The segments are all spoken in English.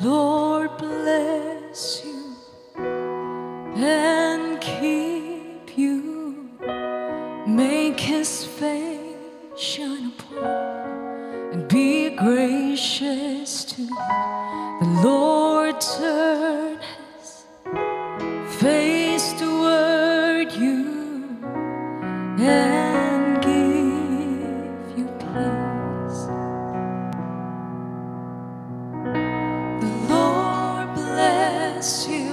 Lord bless you and keep you. Make His face shine upon and be gracious to you. The Lord turn His face toward you and give you peace. The Lord bless you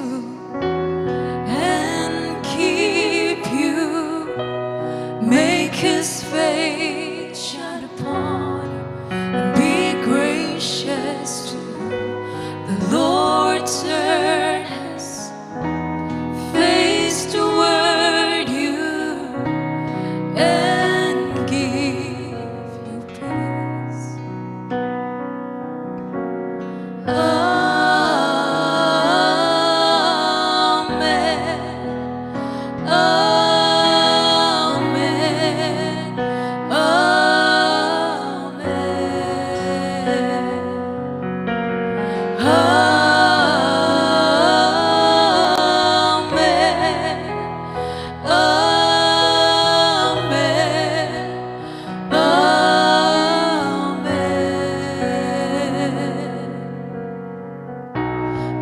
and keep you. Make His face shine upon you and be gracious to you. The Lord turn His face toward you and give you peace. Amen. Amen.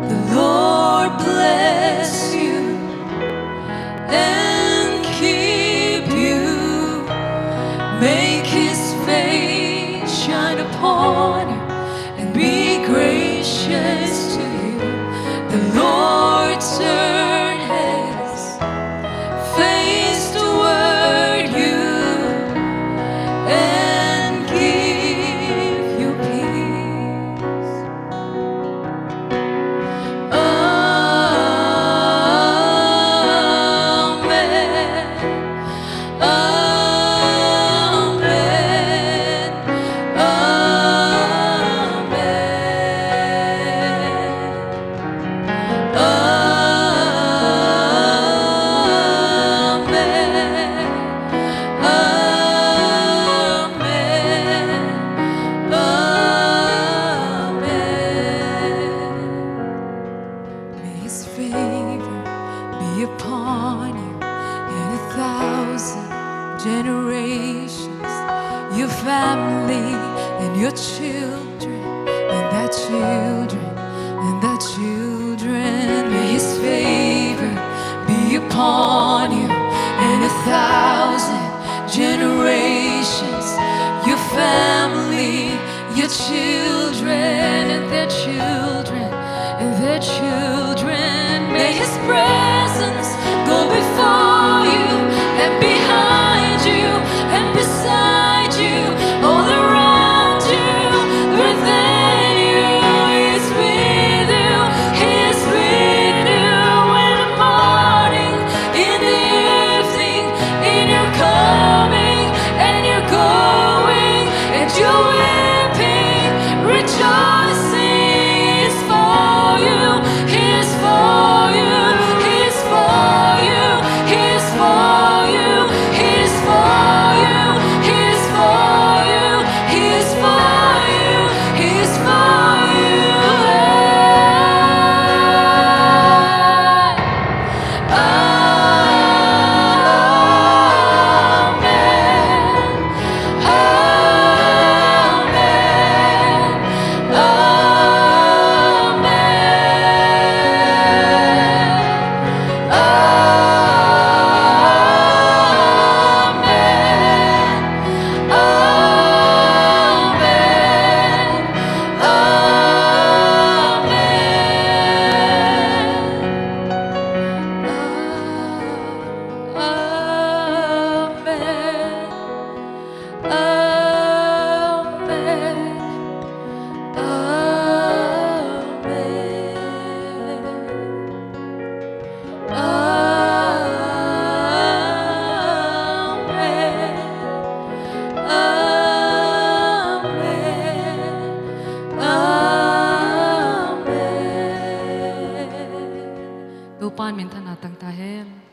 The Lord bless you and keep you. Make His face shine upon you and be gracious to you. The Lord turn His face toward you and give you peace. His favor be upon you in 1,000 generations, your family and your children and their children and their children. May His favor be upon you in 1,000 generations, your family, your children and their children and their children. May His presence go before you and behind you and beside you, all around you, within you. He is with you. He is with you in the morning, in the evening, in your coming and your going and your weeping, rejoicing. Tupan minta natang tahem.